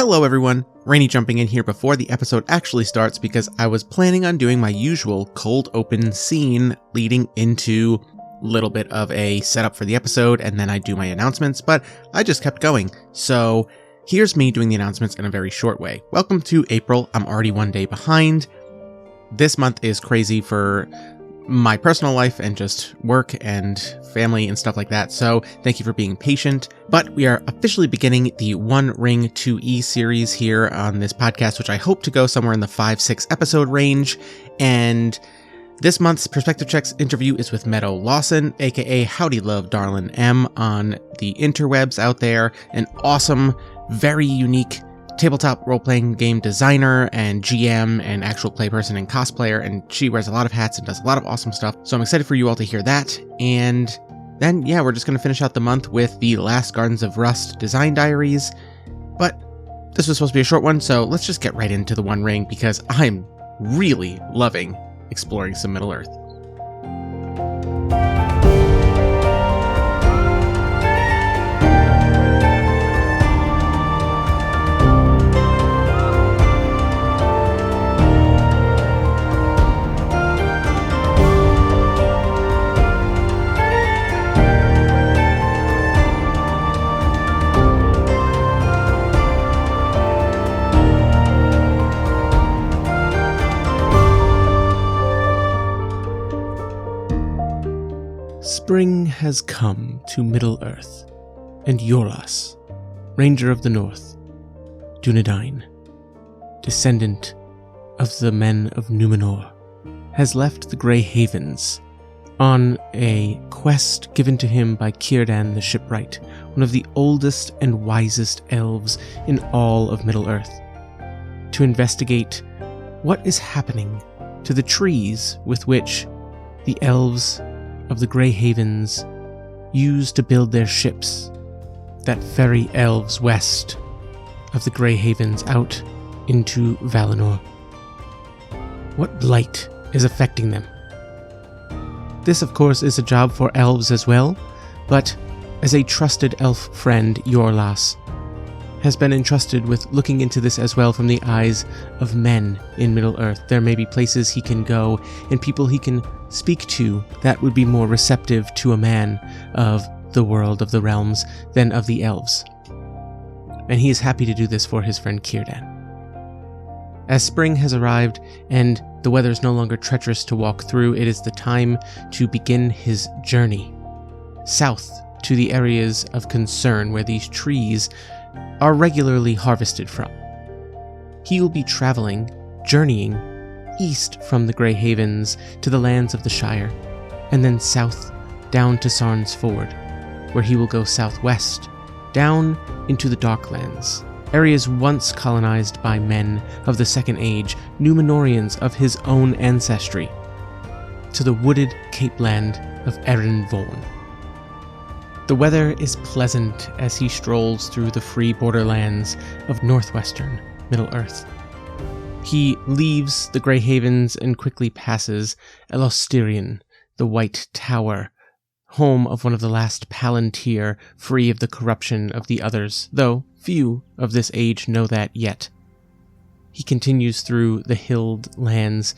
Hello everyone, Rene jumping in here before the episode actually starts because I was planning on doing my usual cold open scene leading into a little bit of a setup for the episode and then I do my announcements, but I just kept going. So here's me doing the announcements in a very short way. Welcome to April, I'm already one day behind. This month is crazy for my personal life and just work and family and stuff like that, so thank you for being patient. But we are officially beginning the One Ring 2E series here on this podcast, which I hope to go somewhere in the 5-6 episode range. And this month's Perspective Checks interview is with Meadow Lawson, aka Howdy Love Darlin M on the interwebs out there, an awesome, very unique tabletop role-playing game designer and GM and actual play person and cosplayer, and she wears a lot of hats and does a lot of awesome stuff. So I'm excited for you all to hear that. And then, yeah, we're just going to finish out the month with the last Gardens of Rust design diaries. But this was supposed to be a short one, so let's just get right into the One Ring because I'm really loving exploring some Middle-earth. Spring has come to Middle-earth, and Iorlas, Ranger of the North, Dunedain, descendant of the men of Numenor, has left the Grey Havens on a quest given to him by Cirdan the Shipwright, one of the oldest and wisest elves in all of Middle-earth, to investigate what is happening to the trees with which the elves of the Grey Havens used to build their ships that ferry elves west of the Grey Havens out into Valinor. What blight is affecting them? This, of course, is a job for elves as well, but as a trusted elf friend, Iorlas has been entrusted with looking into this as well from the eyes of men in Middle-earth. There may be places he can go and people he can speak to that would be more receptive to a man of the world of the realms than of the elves. And he is happy to do this for his friend Cirdan. As spring has arrived and the weather is no longer treacherous to walk through, it is the time to begin his journey south to the areas of concern where these trees are regularly harvested from. He will be journeying east from the Grey Havens to the lands of the Shire, and then south down to Sarn's Ford, where he will go southwest, down into the Darklands, areas once colonized by men of the Second Age, Numenorians of his own ancestry, to the wooded Cape Land of Eryn Vorn. The weather is pleasant as he strolls through the free borderlands of northwestern Middle-earth. He leaves the Grey Havens and quickly passes Elostirion, the White Tower, home of one of the last Palantir free of the corruption of the others, though few of this age know that yet. He continues through the hilled lands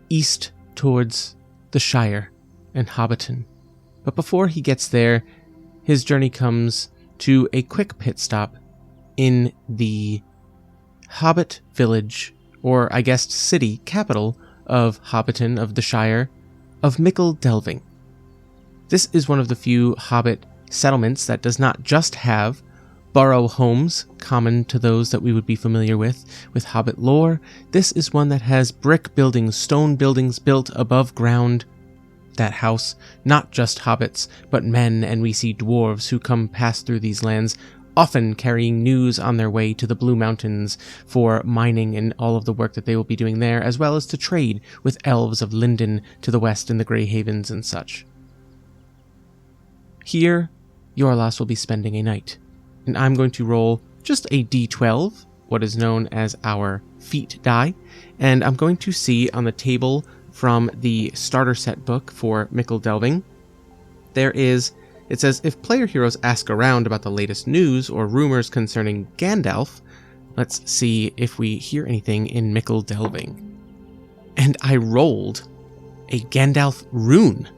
east towards the Shire and Hobbiton, but before he gets there, his journey comes to a quick pit stop in the Hobbit village, or I guess city capital of Hobbiton of the Shire, of Mickle Delving. This is one of the few Hobbit settlements that does not just have burrow homes common to those that we would be familiar with Hobbit lore. This is one that has brick buildings, stone buildings built above ground. That house, not just hobbits, but men, and we see dwarves who come pass through these lands, often carrying news on their way to the Blue Mountains for mining and all of the work that they will be doing there, as well as to trade with elves of Lindon to the west in the Grey Havens and such. Here, Iorlas will be spending a night, and I'm going to roll just a d12, what is known as our feat die, and I'm going to see on the table from the starter set book for Mickle Delving, it says, if player heroes ask around about the latest news or rumors concerning Gandalf, Let's see if we hear anything in Mickle Delving. And I rolled a Gandalf rune.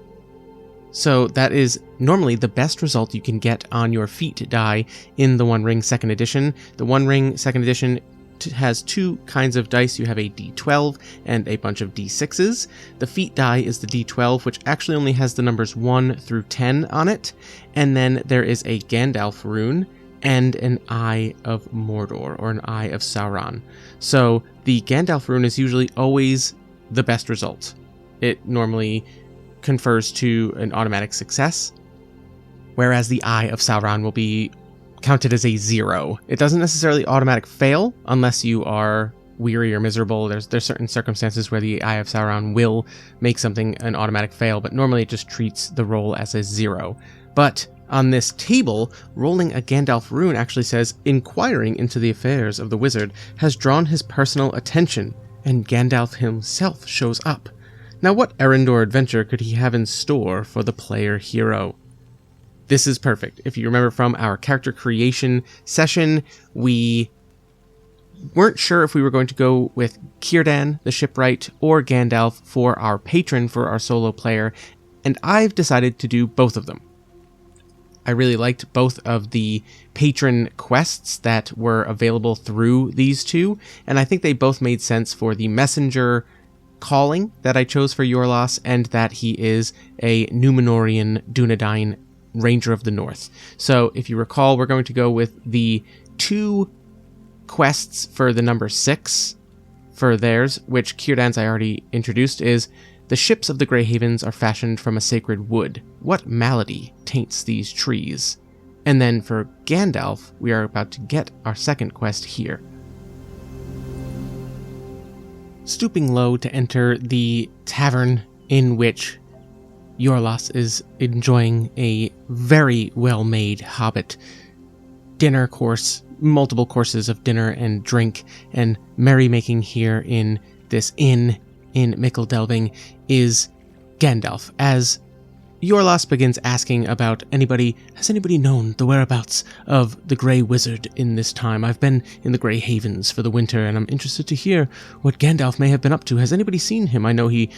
So that is normally the best result you can get on your feat die in the One Ring 2nd Edition. The One Ring 2nd Edition has two kinds of dice. You have a D12 and a bunch of D6s. The feat die is the D12, which actually only has the numbers 1 through 10 on it. And then there is a Gandalf rune and an Eye of Mordor, or an Eye of Sauron. So the Gandalf rune is usually always the best result. It normally confers to an automatic success, whereas the Eye of Sauron will be counted as a 0. It doesn't necessarily automatic fail unless you are weary or miserable. There's certain circumstances where the Eye of Sauron will make something an automatic fail, but normally it just treats the roll as a 0. But on this table, rolling a Gandalf rune actually says, inquiring into the affairs of the wizard has drawn his personal attention, and Gandalf himself shows up. Now what errand or adventure could he have in store for the player hero? This is perfect. If you remember from our character creation session, we weren't sure if we were going to go with Cirdan, the Shipwright, or Gandalf for our patron for our solo player, and I've decided to do both of them. I really liked both of the patron quests that were available through these two, and I think they both made sense for the messenger calling that I chose for Iorlas, and that he is a Numenorian Dunedain Ranger of the North. So if you recall, we're going to go with the two quests for the number 6 for theirs, which Cirdan's I already introduced, is the ships of the Grey Havens are fashioned from a sacred wood. What malady taints these trees? And then for Gandalf, we are about to get our second quest here. Stooping low to enter the tavern in which Iorlas is enjoying a very well-made hobbit dinner course, multiple courses of dinner and drink and merrymaking here in this inn in Mickle Delving, is Gandalf, as Iorlas begins asking about has anybody known the whereabouts of the Grey Wizard in this time? I've been in the Grey Havens for the winter, and I'm interested to hear what Gandalf may have been up to. Has anybody seen him? I know he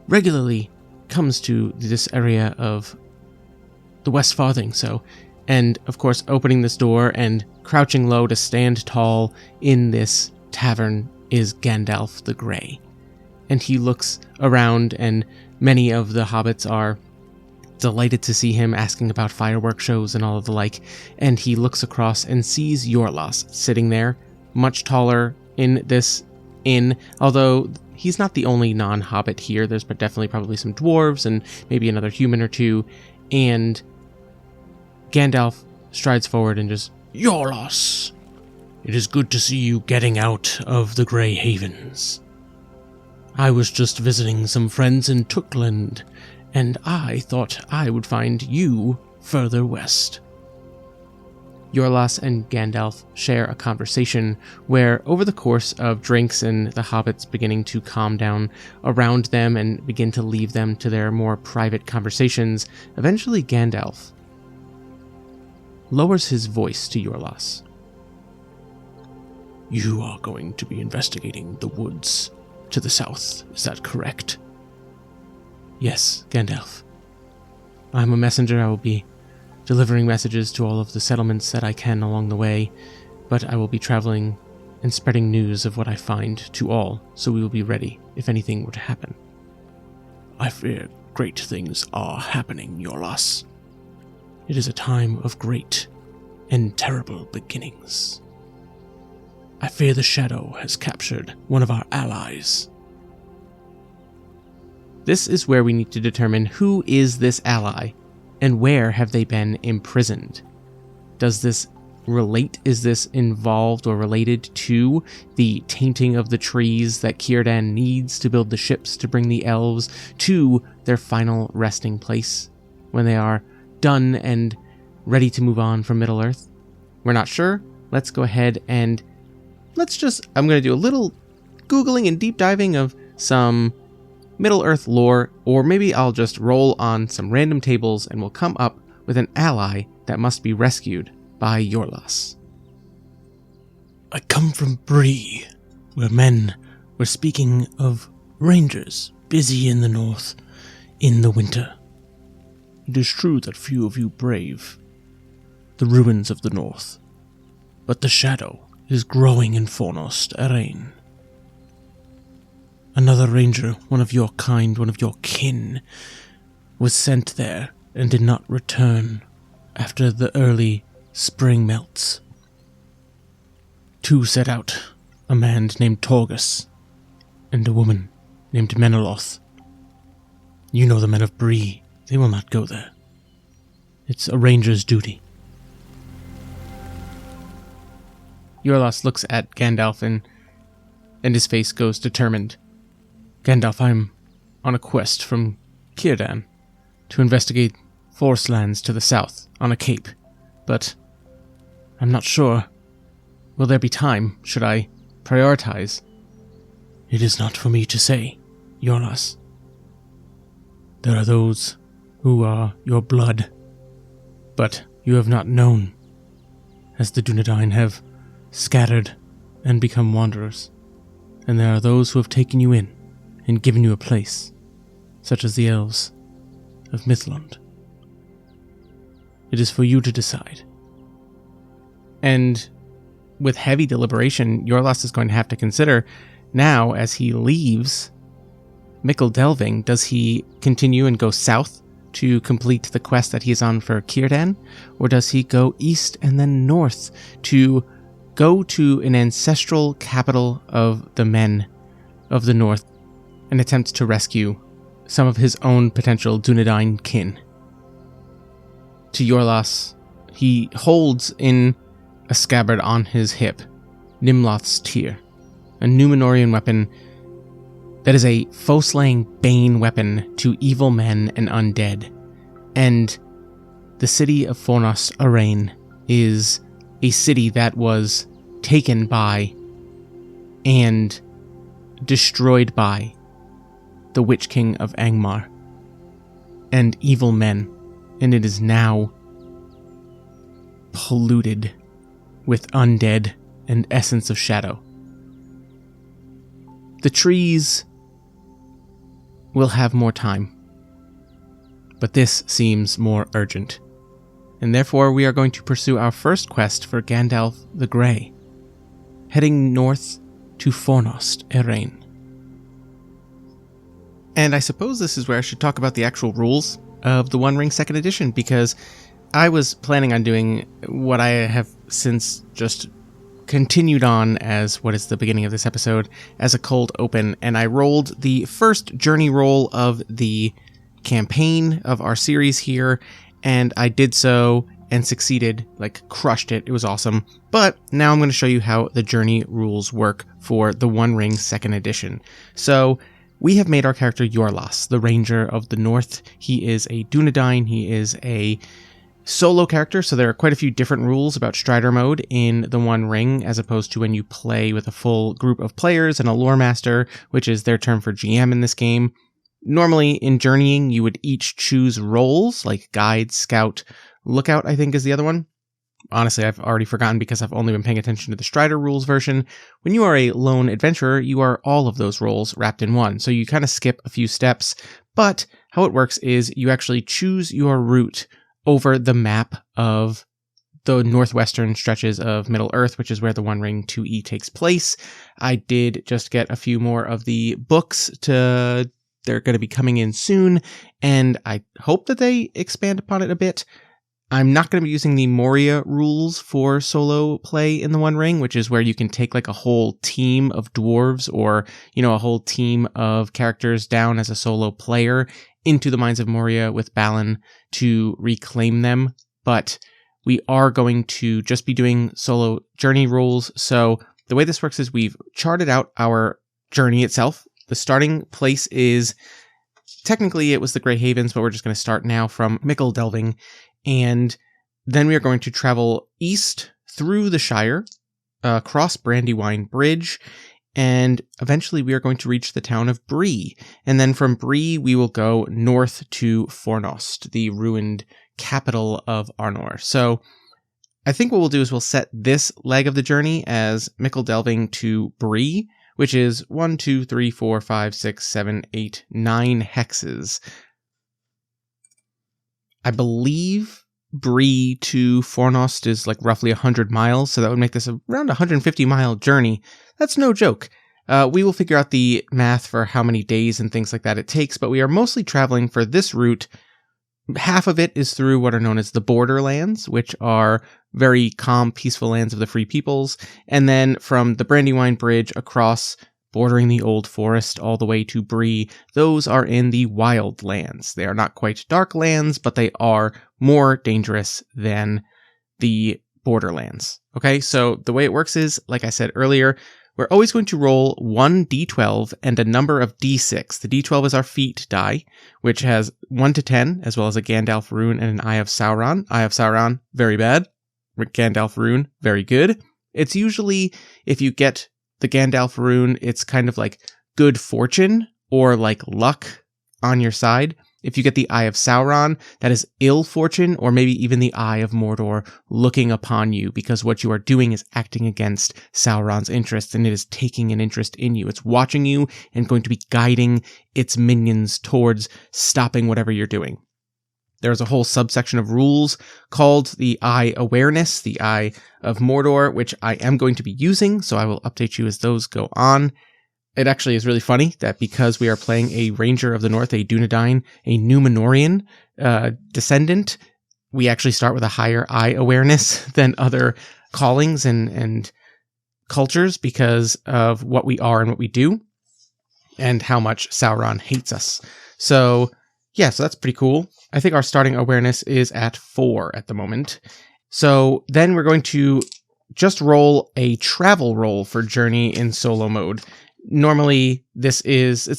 regularly comes to this area of the West Farthing, and of course opening this door and crouching low to stand tall in this tavern is Gandalf the Grey. And he looks around, and many of the hobbits are delighted to see him, asking about firework shows and all of the like, and he looks across and sees Iorlas sitting there, much taller in this inn, although he's not the only non-hobbit here. There's definitely probably some dwarves and maybe another human or two, and Gandalf strides forward and just, Iorlas, it is good to see you getting out of the Grey Havens. I was just visiting some friends in Tookland, and I thought I would find you further west. Iorlas and Gandalf share a conversation where, over the course of drinks and the hobbits beginning to calm down around them and begin to leave them to their more private conversations, eventually Gandalf lowers his voice to Iorlas. You are going to be investigating the woods to the south, is that correct? Yes, Gandalf. I'm a messenger. I will be delivering messages to all of the settlements that I can along the way, but I will be traveling and spreading news of what I find to all, so we will be ready if anything were to happen. I fear great things are happening, Iorlas. It is a time of great and terrible beginnings. I fear the shadow has captured one of our allies. This is where we need to determine who is this ally, and where have they been imprisoned. Does this relate? Is this involved or related to the tainting of the trees that Cirdan needs to build the ships to bring the elves to their final resting place when they are done and ready to move on from Middle-earth? We're not sure. Let's go ahead and I'm going to do a little Googling and deep diving of some Middle-earth lore, or maybe I'll just roll on some random tables and we'll come up with an ally that must be rescued by Iorlas. I come from Bree, where men were speaking of rangers busy in the north in the winter. It is true that few of you brave the ruins of the north, but the shadow is growing in Fornost Erain. Another ranger, one of your kind, one of your kin, was sent there and did not return after the early spring melts. 2 set out, a man named Torgus and a woman named Menelath. You know the men of Bree. They will not go there. It's a ranger's duty. Iorlas looks at Gandalf and his face goes determined. Gandalf, I'm on a quest from Cirdan to investigate forest lands to the south on a cape, but I'm not sure. Will there be time? Should I prioritize? It is not for me to say, Iorlas. There are those who are your blood, but you have not known, as the Dunedain have scattered and become wanderers, and there are those who have taken you in and given you a place, such as the elves of Mithlond. It is for you to decide. And with heavy deliberation, Iorlas is going to have to consider now, as he leaves Mickle Delving, does he continue and go south to complete the quest that he's on for Cirdan, or does he go east and then north to go to an ancestral capital of the men of the north and attempt to rescue some of his own potential Dunedain kin? To Iorlas, he holds in a scabbard on his hip Nimloth's Tear, a Numenorian weapon that is a foe-slaying bane weapon to evil men and undead. And the city of Fornost Erain is a city that was taken by and destroyed by the Witch King of Angmar and evil men, and it is now polluted with undead and essence of shadow. The trees will have more time, but this seems more urgent, and therefore we are going to pursue our first quest for Gandalf the Grey, heading north to Fornost Erain. And I suppose this is where I should talk about the actual rules of the One Ring 2nd Edition, because I was planning on doing what I have since just continued on as what is the beginning of this episode as a cold open, and I rolled the first journey roll of the campaign of our series here, and I did so and succeeded, crushed it. It was awesome. But now I'm going to show you how the journey rules work for the One Ring 2nd Edition. So we have made our character Iorlas, the Ranger of the North. He is a Dunedain. He is a solo character, so there are quite a few different rules about Strider mode in the One Ring, as opposed to when you play with a full group of players and a lore master, which is their term for GM in this game. Normally, in journeying, you would each choose roles, like Guide, Scout, Lookout, I think is the other one. Honestly, I've already forgotten because I've only been paying attention to the Strider rules version. When you are a lone adventurer, you are all of those roles wrapped in one, so you kind of skip a few steps, but how it works is you actually choose your route over the map of the northwestern stretches of Middle-earth, which is where the One Ring 2E takes place. I did just get a few more of the books they're going to be coming in soon, and I hope that they expand upon it a bit. I'm not going to be using the Moria rules for solo play in the One Ring, which is where you can take a whole team of dwarves or, a whole team of characters down as a solo player into the Mines of Moria with Balin to reclaim them. But we are going to just be doing solo journey rules. So the way this works is we've charted out our journey itself. The starting place is, technically it was the Grey Havens, but we're just going to start now from Mickle Delving. And then we are going to travel east through the Shire, across Brandywine Bridge, and eventually we are going to reach the town of Bree. And then from Bree, we will go north to Fornost, the ruined capital of Arnor. So I think what we'll do is we'll set this leg of the journey as Mickle Delving to Bree, which is 1, 2, 3, 4, 5, 6, 7, 8, 9 hexes. I believe Bree to Fornost is like roughly 100 miles, so that would make this around a 150-mile journey. That's no joke. We will figure out the math for how many days and things like that it takes, but we are mostly traveling for this route. Half of it is through what are known as the Borderlands, which are very calm, peaceful lands of the Free Peoples, and then from the Brandywine Bridge across, bordering the Old Forest all the way to Bree, those are in the Wild Lands. They are not quite dark lands, but they are more dangerous than the Borderlands. Okay, so the way it works is, like I said earlier, we're always going to roll 1 d12 and a number of d6. The d12 is our feat die, which has 1 to 10, as well as a Gandalf rune and an Eye of Sauron. Eye of Sauron, very bad. Gandalf rune, very good. It's usually, if you get the Gandalf rune, it's kind of like good fortune or like luck on your side. If you get the Eye of Sauron, that is ill fortune, or maybe even the Eye of Mordor looking upon you, because what you are doing is acting against Sauron's interests, and it is taking an interest in you. It's watching you and going to be guiding its minions towards stopping whatever you're doing. There's a whole subsection of rules called the Eye Awareness, the Eye of Mordor, which I am going to be using, so I will update you as those go on. It actually is really funny that because we are playing a Ranger of the North, a Dunedain, a Numenorian descendant, we actually start with a higher eye awareness than other callings and cultures because of what we are and what we do and how much Sauron hates us. So, yeah, so that's pretty cool. I think our starting awareness is at 4 at the moment. So then we're going to just roll a travel roll for Journey in solo mode. Normally, it's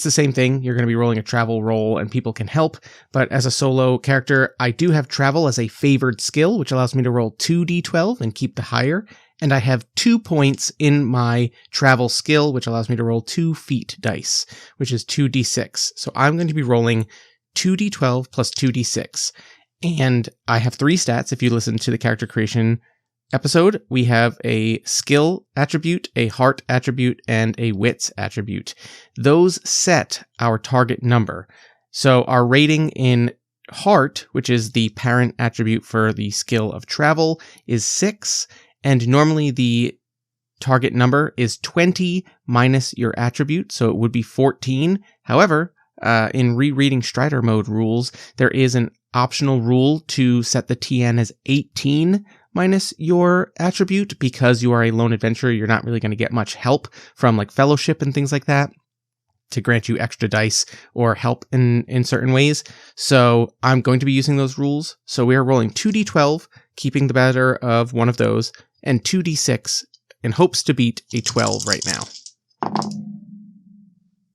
the same thing. You're going to be rolling a travel roll and people can help. But as a solo character, I do have travel as a favored skill, which allows me to roll 2d12 and keep the higher. And I have 2 points in my travel skill, which allows me to roll 2 feat dice, which is 2d6. So I'm going to be rolling 2d12 plus 2d6. And I have 3 stats. If you listen to the character creation episode, we have a skill attribute, a heart attribute, and a wits attribute. Those set our target number. So our rating in heart, which is the parent attribute for the skill of travel, is 6, and normally the target number is 20 minus your attribute, so it would be 14. However, in rereading Strider mode rules, there is an optional rule to set the TN as 18 minus your attribute, because you are a lone adventurer. You're not really going to get much help from like fellowship and things like that to grant you extra dice or help in certain ways. So I'm going to be using those rules. So we are rolling 2d12, keeping the better of one of those, and 2d6 in hopes to beat a 12 right now.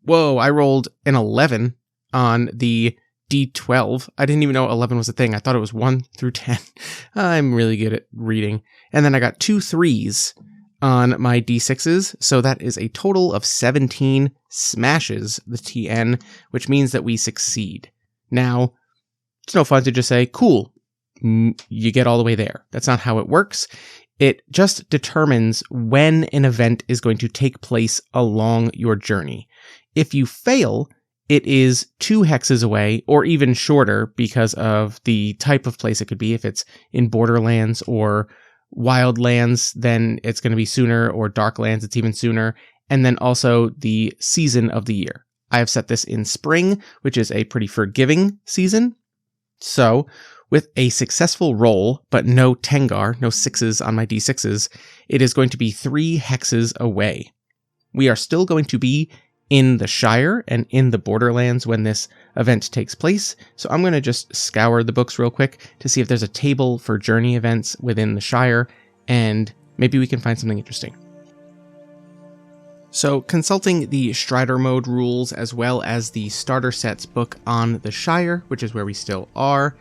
Whoa, I rolled an 11 on the D12. I didn't even know 11 was a thing. I thought it was 1 through 10. I'm really good at reading. And then I got 2 3s on my D6s. So that is a total of 17 smashes the TN, which means that we succeed. Now, it's no fun to just say, cool, you get all the way there. That's not how it works. It just determines when an event is going to take place along your journey. If you fail, it is 2 hexes away, or even shorter because of the type of place it could be. If it's in Borderlands or Wildlands, then it's going to be sooner, or Darklands, it's even sooner. And then also the season of the year. I have set this in spring, which is a pretty forgiving season. So, with a successful roll, but no Tengar, no 6s on my D6s, it is going to be 3 hexes away. We are still going to be in the Shire and in the Borderlands when this event takes place. So I'm going to just scour the books real quick to see if there's a table for journey events within the Shire, and maybe we can find something interesting. So consulting the Strider mode rules as well as the starter sets book on the Shire, which is where we still are,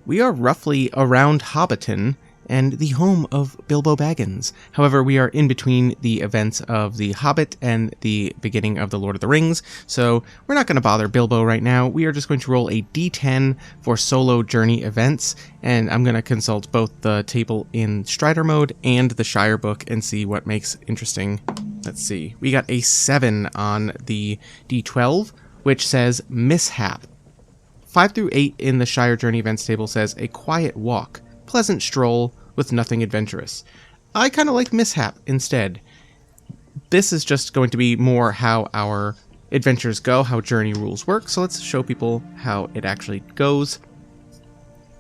we are roughly around Hobbiton, and the home of Bilbo Baggins. However, we are in between the events of The Hobbit and the beginning of The Lord of the Rings, so we're not going to bother Bilbo right now. We are just going to roll a d10 for solo journey events, and I'm going to consult both the table in Strider mode and the Shire book and see what makes interesting. Let's see. We got a 7 on the d12, which says mishap. 5 through 8 in the Shire Journey events table says a quiet walk, pleasant stroll with nothing adventurous. I kind of like mishap instead. This is just going to be more how our adventures go, how journey rules work, so let's show people how it actually goes.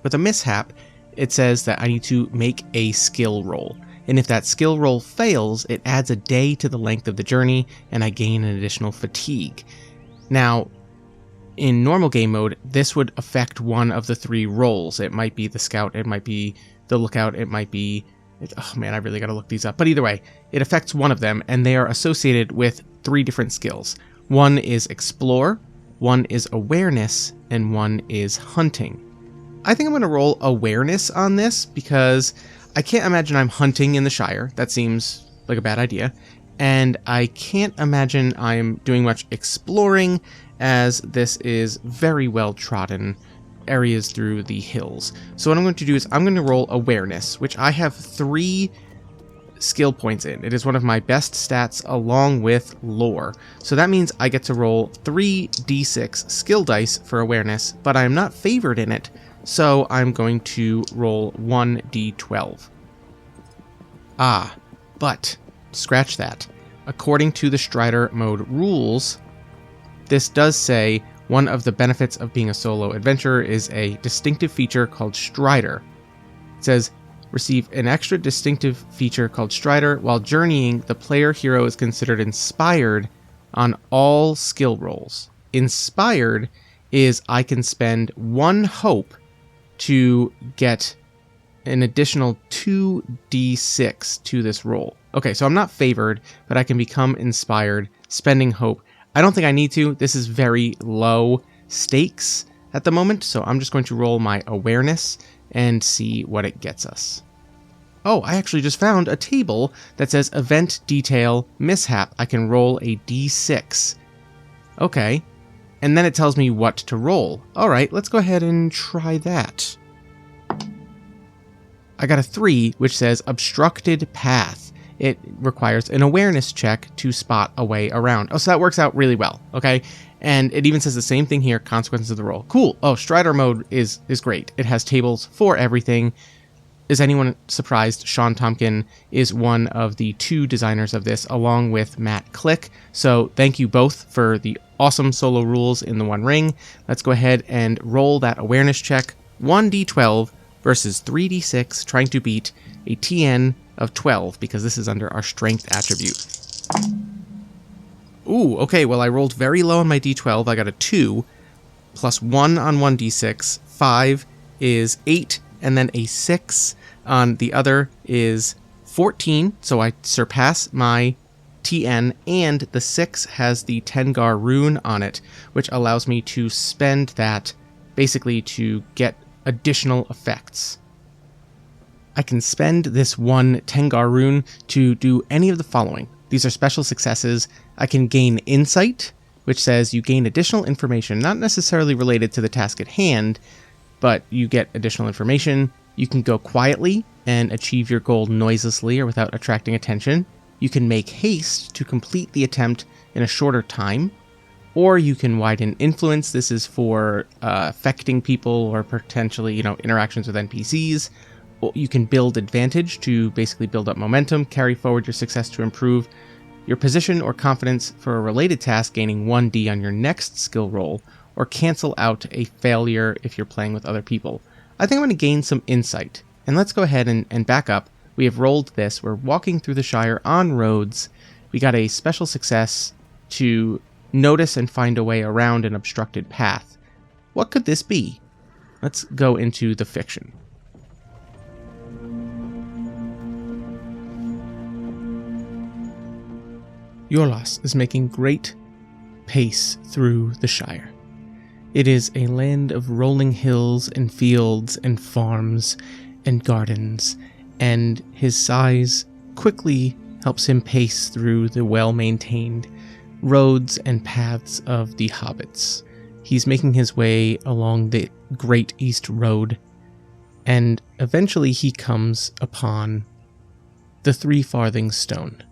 With a mishap, it says that I need to make a skill roll, and if that skill roll fails, it adds a day to the length of the journey, and I gain an additional fatigue. Now, in normal game mode, this would affect one of the 3 rolls. It might be the scout, it might be the lookout, it might be... Oh man, I really gotta look these up. But either way, it affects one of them, and they are associated with 3 different skills. One is explore, one is awareness, and one is hunting. I think I'm gonna roll awareness on this, because I can't imagine I'm hunting in the Shire. That seems like a bad idea. And I can't imagine I'm doing much exploring, as this is very well trodden areas through the hills. So what I'm going to do is I'm going to roll awareness, which I have 3 skill points in. It is one of my best stats along with lore. So that means I get to roll 3 d6 skill dice for awareness, but I'm not favored in it, so I'm going to roll 1 d12. But scratch that. According to the Strider mode rules, this does say one of the benefits of being a solo adventurer is a distinctive feature called Strider. It says, receive an extra distinctive feature called Strider. While journeying, the player hero is considered inspired on all skill rolls. Inspired is I can spend 1 hope to get an additional 2d6 to this roll. Okay, so I'm not favored, but I can become inspired, spending hope. I don't think I need to. This is very low stakes at the moment, so I'm just going to roll my awareness and see what it gets us. Oh, I actually just found a table that says event detail mishap. I can roll a d6. Okay, and then it tells me what to roll. All right, let's go ahead and try that. I got a 3, which says obstructed path. It requires an awareness check to spot a way around. Oh, so that works out really well, okay? And it even says the same thing here, consequences of the roll. Cool. Oh, Strider mode is great. It has tables for everything. Is anyone surprised? Sean Tompkin is one of the 2 designers of this, along with Matt Click. So thank you both for the awesome solo rules in the One Ring. Let's go ahead and roll that awareness check. 1d12 versus 3d6, trying to beat a TN of 12, because this is under our strength attribute. Ooh, okay, well I rolled very low on my d12. I got a 2, plus 1 on 1d6, 5 is 8, and then a 6 on the other is 14, so I surpass my TN, and the 6 has the Tengar rune on it, which allows me to spend that basically to get additional effects. I can spend this 1 Tengar rune to do any of the following. These are special successes. I can gain insight, which says you gain additional information, not necessarily related to the task at hand, but you get additional information. You can go quietly and achieve your goal noiselessly or without attracting attention. You can make haste to complete the attempt in a shorter time, or you can widen influence. This is for affecting people or potentially, interactions with NPCs. You can build advantage to basically build up momentum, carry forward your success to improve your position or confidence for a related task, gaining 1d on your next skill roll, or cancel out a failure if you're playing with other people. I think I'm going to gain some insight. And let's go ahead and back up. We have rolled this. We're walking through the Shire on roads. We got a special success to notice and find a way around an obstructed path. What could this be? Let's go into the fiction. Iorlas is making great pace through the Shire. It is a land of rolling hills and fields and farms and gardens and his size quickly helps him pace through the well-maintained roads and paths of the hobbits. He's making his way along the Great East Road, and eventually he comes upon the Three Farthing Stone.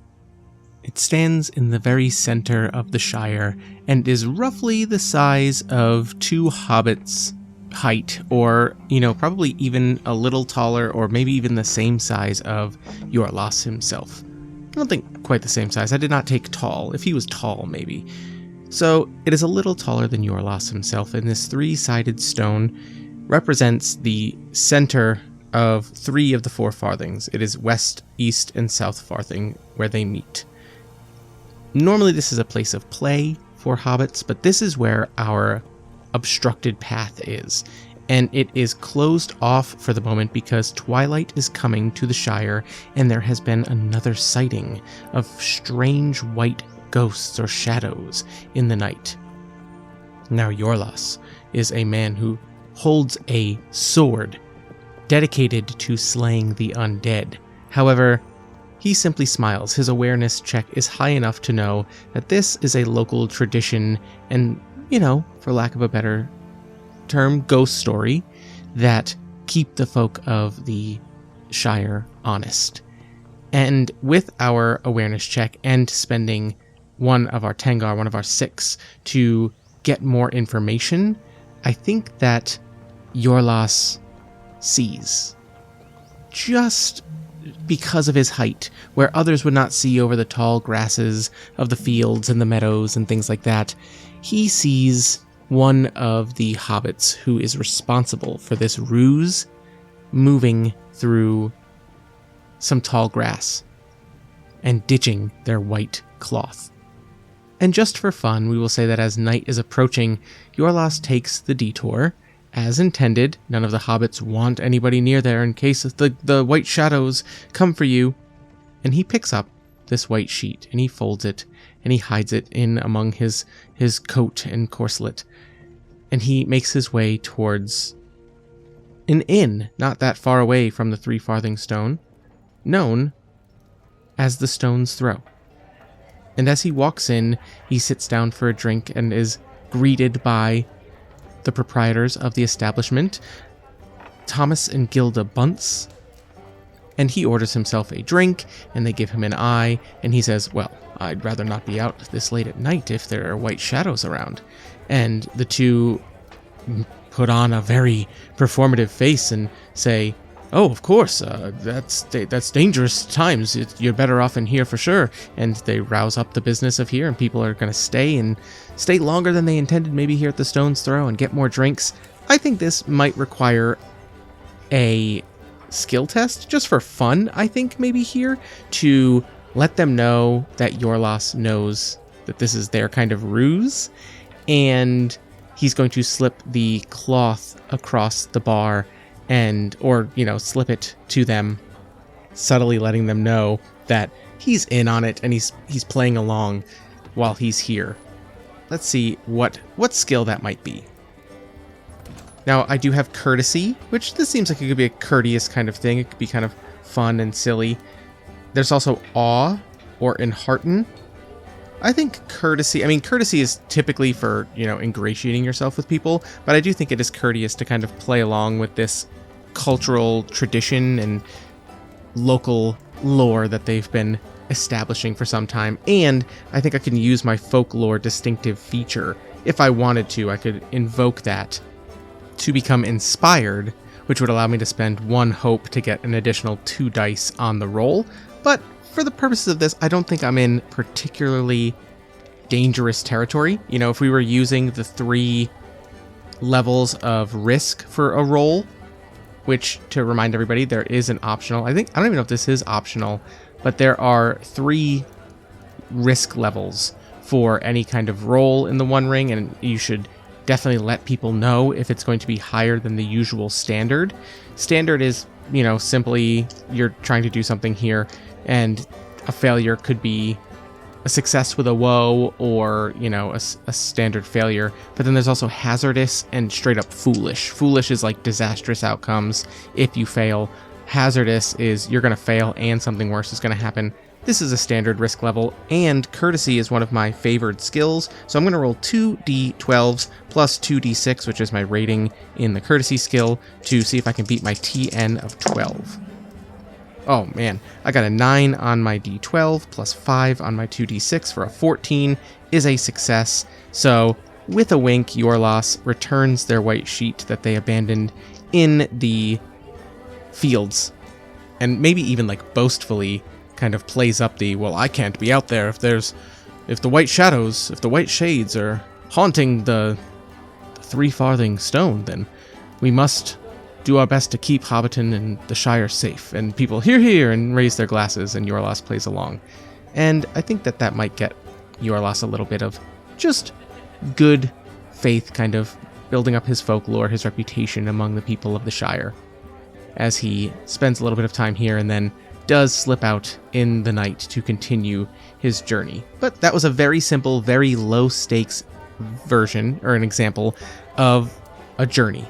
It stands in the very center of the Shire and is roughly the size of two hobbits' height, or, probably even a little taller, or maybe even the same size of Iorlas himself. I don't think quite the same size. I did not take tall. If he was tall, maybe. So it is a little taller than Iorlas himself, and this three-sided stone represents the center of three of the four farthings. It is West, East, and South Farthing where they meet. Normally this is a place of play for hobbits, but this is where our obstructed path is, and it is closed off for the moment because twilight is coming to the Shire, and there has been another sighting of strange white ghosts or shadows in the night. Now Iorlas is a man who holds a sword dedicated to slaying the undead. However, he simply smiles. His awareness check is high enough to know that this is a local tradition and, for lack of a better term, ghost story that keep the folk of the Shire honest. And with our awareness check and spending one of our Tengar, one of our 6, to get more information, I think that Iorlas sees. Just because of his height, where others would not see over the tall grasses of the fields and the meadows and things like that, he sees one of the hobbits who is responsible for this ruse moving through some tall grass and ditching their white cloth. And just for fun, we will say that as night is approaching, Iorlas takes the detour. As intended, none of the hobbits want anybody near there in case the white shadows come for you. And he picks up this white sheet, and he folds it, and he hides it in among his coat and corselet. And he makes his way towards an inn not that far away from the Three Farthing Stone, known as the Stone's Throw. And as he walks in, he sits down for a drink and is greeted by the proprietors of the establishment, Thomas and Gilda Bunce, and he orders himself a drink, and they give him an eye, and he says, well, I'd rather not be out this late at night if there are white shadows around. And the two put on a very performative face and say, oh, of course, that's dangerous times. You're better off in here for sure. And they rouse up the business of here, and people are going to stay longer than they intended, maybe here at the Stone's Throw, and get more drinks. I think this might require a skill test, just for fun, I think, maybe here, to let them know that Iorlas knows that this is their kind of ruse, and he's going to slip the cloth across the bar or slip it to them, subtly letting them know that he's in on it and he's playing along while he's here. Let's see what skill that might be. Now, I do have courtesy, which this seems like it could be a courteous kind of thing. It could be kind of fun and silly. There's also awe or enhearten. I think courtesy is typically for, ingratiating yourself with people, but I do think it is courteous to kind of play along with this cultural tradition and local lore that they've been establishing for some time. And I think I can use my folklore distinctive feature. If I wanted to, I could invoke that to become inspired, which would allow me to spend 1 hope to get an additional 2 dice on the roll. But for the purposes of this, I don't think I'm in particularly dangerous territory. If we were using the 3 levels of risk for a roll, which, to remind everybody, there is an optional, I don't even know if this is optional, but there are 3 risk levels for any kind of roll in the One Ring, and you should definitely let people know if it's going to be higher than the usual standard. Standard is, simply you're trying to do something here, and a failure could be a success with a woe or, a standard failure. But then there's also hazardous and straight up foolish. Foolish is like disastrous outcomes if you fail. hazardous is you're going to fail and something worse is going to happen. This is a standard risk level, and courtesy is one of my favored skills, so I'm going to roll 2d12s plus 2d6, which is my rating in the courtesy skill, to see if I can beat my TN of 12. Oh man, I got a 9 on my d12 plus 5 on my 2d6 for a 14 is a success. So with a wink, Iorlas returns their white sheet that they abandoned in the fields, and maybe even like boastfully kind of plays up the, well, I can't be out there if the white shadows, if the white shades are haunting the 3 farthing stone, then we must do our best to keep Hobbiton and the Shire safe. And people hear and raise their glasses, and Iorlas plays along. And I think that might get Iorlas a little bit of just good faith, kind of building up his folklore, his reputation among the people of the Shire, as he spends a little bit of time here and then does slip out in the night to continue his journey. But that was a very simple, very low stakes version, or an example, of a journey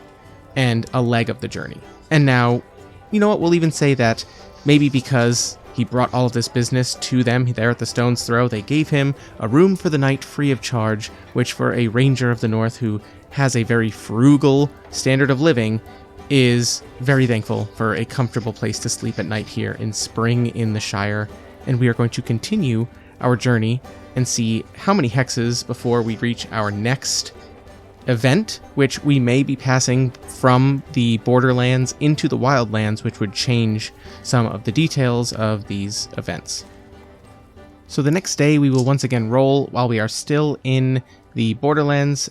and a leg of the journey. And now, you know what, we'll even say that maybe because he brought all of this business to them there at the Stone's Throw, they gave him a room for the night free of charge, which for a Ranger of the North who has a very frugal standard of living is very thankful for a comfortable place to sleep at night here in spring in the Shire. And we are going to continue our journey and see how many hexes before we reach our next event, which we may be passing from the Borderlands into the Wildlands, which would change some of the details of these events. So the next day we will once again roll while we are still in the Borderlands,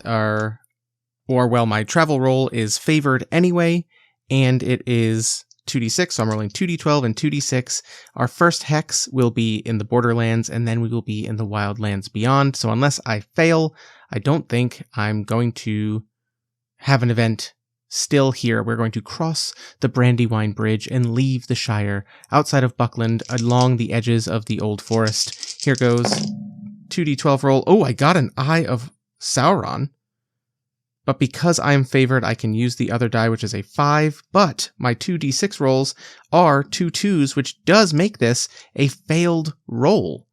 my travel roll is favored anyway, and it is 2d6, so I'm rolling 2d12 and 2d6. Our first hex will be in the Borderlands, and then we will be in the Wildlands beyond, so unless I fail, I don't think I'm going to have an event still here. We're going to cross the Brandywine Bridge and leave the Shire outside of Buckland along the edges of the Old Forest. Here goes 2d12 roll. Oh, I got an Eye of Sauron. But because I am favored, I can use the other die, which is a 5, but my 2d6 rolls are 2 2s, which does make this a failed roll.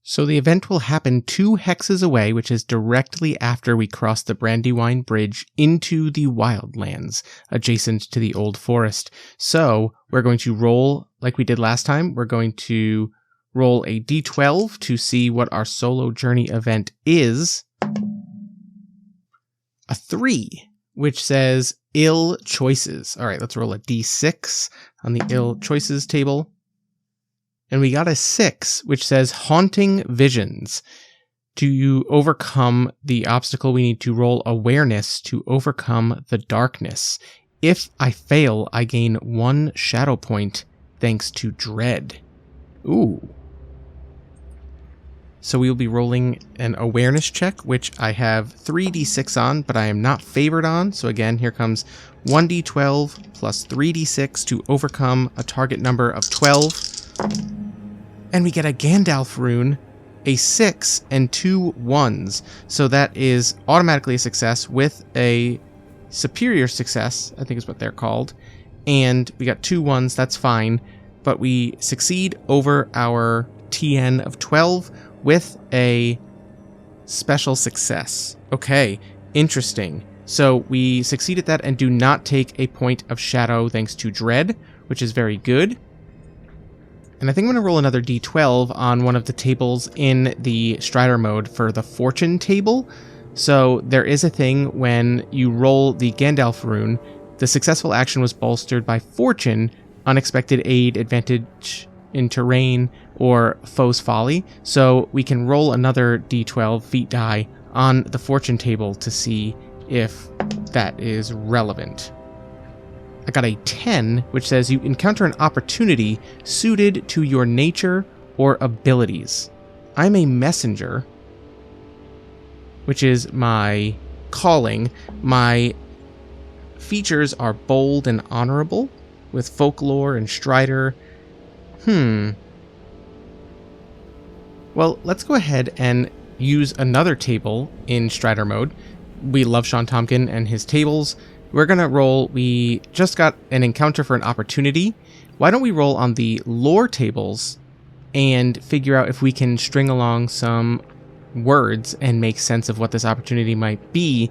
So the event will happen 2 hexes away, which is directly after we cross the Brandywine Bridge into the Wildlands, adjacent to the Old Forest. So we're going to roll like we did last time. We're going to roll a d12 to see what our solo journey event is. A 3, which says ill choices. All right, let's roll a d6 on the ill choices table. And we got a 6, which says haunting visions. To overcome the obstacle, we need to roll awareness to overcome the darkness. If I fail, I gain 1 shadow point thanks to dread. Ooh. So we will be rolling an awareness check, which I have 3d6 on, but I am not favored on. So again, here comes 1d12 plus 3d6 to overcome a target number of 12. And we get a Gandalf rune, a 6, and 2 1s. So that is automatically a success with a superior success, I think is what they're called. And we got 2 1s, that's fine. But we succeed over our TN of 12 with a special success. Okay, interesting. So we succeed at that and do not take a point of shadow thanks to dread, which is very good. And I think I'm going to roll another d12 on one of the tables in the Strider mode for the fortune table. So there is a thing when you roll the Gandalf rune, the successful action was bolstered by fortune, unexpected aid, advantage in terrain, or foe's folly. So we can roll another d12 feat die on the fortune table to see if that is relevant. I got a 10, which says you encounter an opportunity suited to your nature or abilities. I'm a messenger, which is my calling. My features are bold and honorable, with folklore and strider. Well, let's go ahead and use another table in Strider mode. We love Sean Tompkin and his tables, we're going to roll. We just got an encounter for an opportunity. Why don't we roll on the lore tables and figure out if we can string along some words and make sense of what this opportunity might be,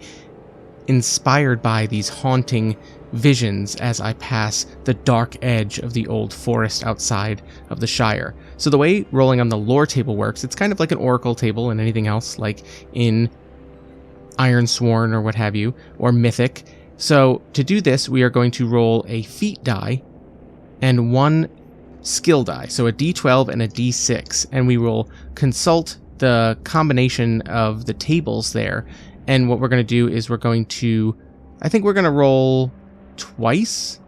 inspired by these haunting visions as I pass the dark edge of the old forest outside of the Shire. So the way rolling on the lore table works, it's kind of like an oracle table and anything else, like in Ironsworn or what have you, or Mythic. So to do this, we are going to roll a feat die and one skill die, so a d12 and a d6, and we will consult the combination of the tables there. And what we're going to do is I think we're going to roll twice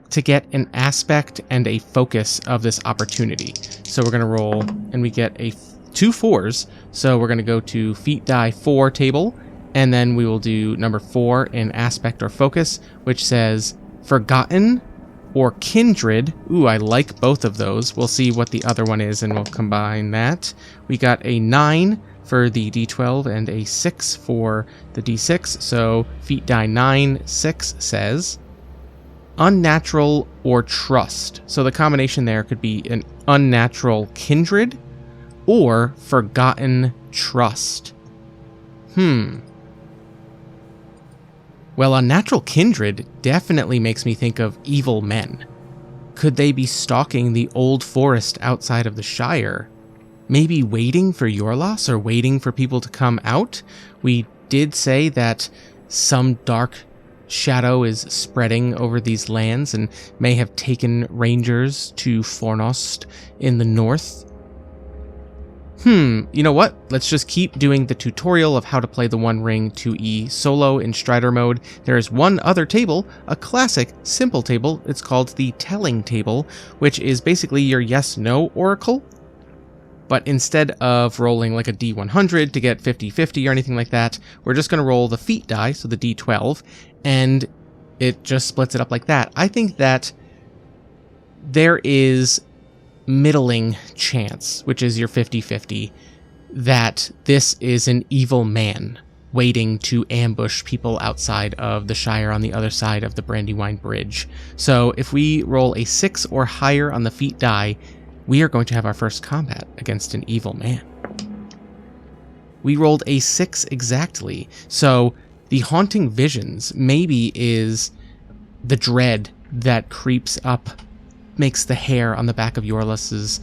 to get an aspect and a focus of this opportunity. So we're going to roll, and we get two 4s. So we're going to go to feat die 4 table, and then we will do number 4 in aspect or focus, which says forgotten or kindred. Ooh, I like both of those. We'll see what the other one is, and we'll combine that. We got a 9 for the d12 and a 6 for the d6. So feat die 9, 6 says unnatural or trust. So the combination there could be an unnatural kindred or forgotten trust. Well, unnatural kindred definitely makes me think of evil men. Could they be stalking the old forest outside of the Shire? Maybe waiting for Iorlas or waiting for people to come out? We did say that some dark shadow is spreading over these lands and may have taken rangers to Fornost in the north. You know what? Let's just keep doing the tutorial of how to play the One Ring 2E solo in Strider mode. There is one other table, a classic, simple table. It's called the Telling Table, which is basically your yes-no oracle. But instead of rolling like a D100 to get 50-50 or anything like that, we're just going to roll the feat die, so the D12, and it just splits it up like that. I think that there is middling chance, which is your 50-50, that this is an evil man waiting to ambush people outside of the Shire on the other side of the Brandywine Bridge. So if we roll a 6 or higher on the feat die, we are going to have our first combat against an evil man. We rolled a 6 exactly, so the haunting visions maybe is the dread that creeps up, makes the hair on the back of Iorlas's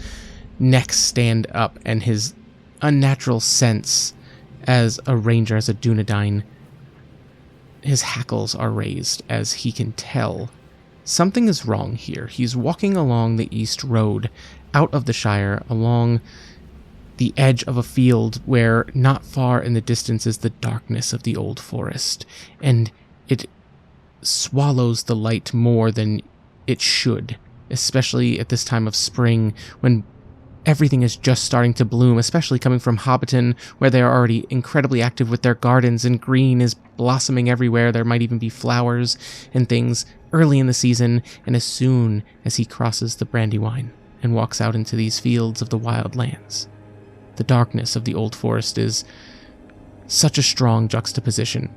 neck stand up, and his unnatural sense as a ranger, as a Dunedain, his hackles are raised as he can tell something is wrong here. He's walking along the east road out of the Shire, along the edge of a field where not far in the distance is the darkness of the old forest, and it swallows the light more than it should, especially at this time of spring when everything is just starting to bloom, especially coming from Hobbiton, where they are already incredibly active with their gardens, and green is blossoming everywhere. There might even be flowers and things early in the season, and as soon as he crosses the Brandywine and walks out into these fields of the wild lands, the darkness of the old forest is such a strong juxtaposition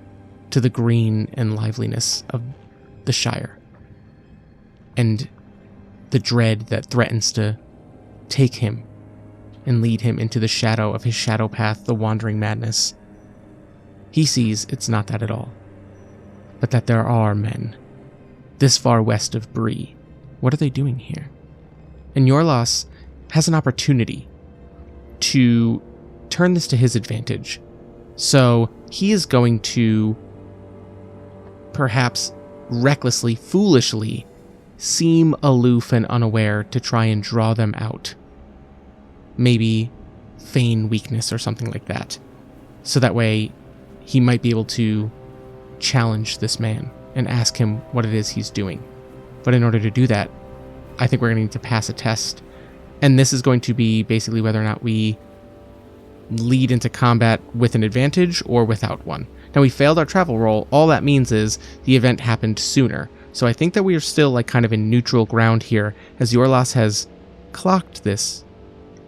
to the green and liveliness of the Shire, and the dread that threatens to take him and lead him into the shadow of his shadow path, the wandering madness. He sees it's not that at all, but that there are men this far west of Bree. What are they doing here? And Iorlas has an opportunity to turn this to his advantage. So he is going to perhaps recklessly, foolishly seem aloof and unaware to try and draw them out. Maybe feign weakness or something like that. So that way he might be able to challenge this man and ask him what it is he's doing. But in order to do that, I think we're going to need to pass a test. And this is going to be basically whether or not we lead into combat with an advantage or without one. Now, we failed our travel roll. All that means is the event happened sooner. So I think that we are still like kind of in neutral ground here, as Iorlas has clocked this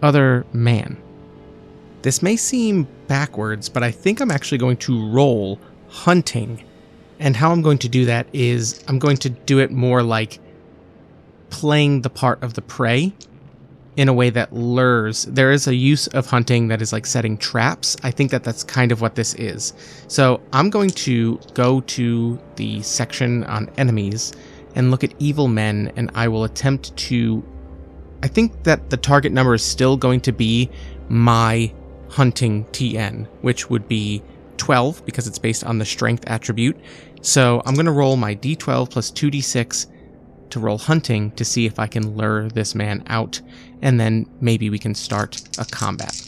other man. This may seem backwards, but I think I'm actually going to roll hunting And how I'm going to do that is I'm going to do it more like playing the part of the prey in a way that lures. There is a use of hunting that is like setting traps. I think that that's kind of what this is. So I'm going to go to the section on enemies and look at evil men, and I will attempt to... I think that the target number is still going to be my hunting TN, which would be 12 because it's based on the strength attribute. So I'm going to roll my d12 plus 2d6 to roll hunting to see if I can lure this man out, and then maybe we can start a combat.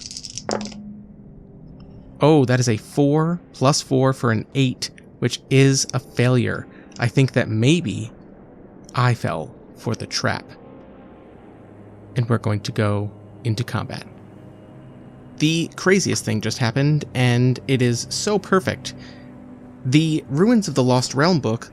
Oh, that is a 4 plus 4 for an 8, which is a failure. I think that maybe I fell for the trap. And we're going to go into combat. The craziest thing just happened, and it is so perfect. The Ruins of the Lost Realm book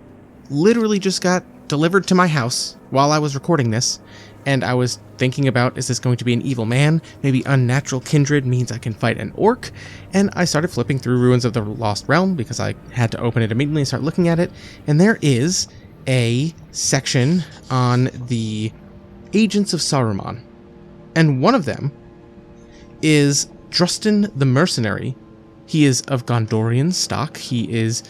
literally just got delivered to my house while I was recording this, and I was thinking about, is this going to be an evil man? Maybe unnatural kindred means I can fight an orc, and I started flipping through Ruins of the Lost Realm because I had to open it immediately and start looking at it, and there is a section on the Agents of Saruman, and one of them is Dunedain the Mercenary. He is of Gondorian stock. He is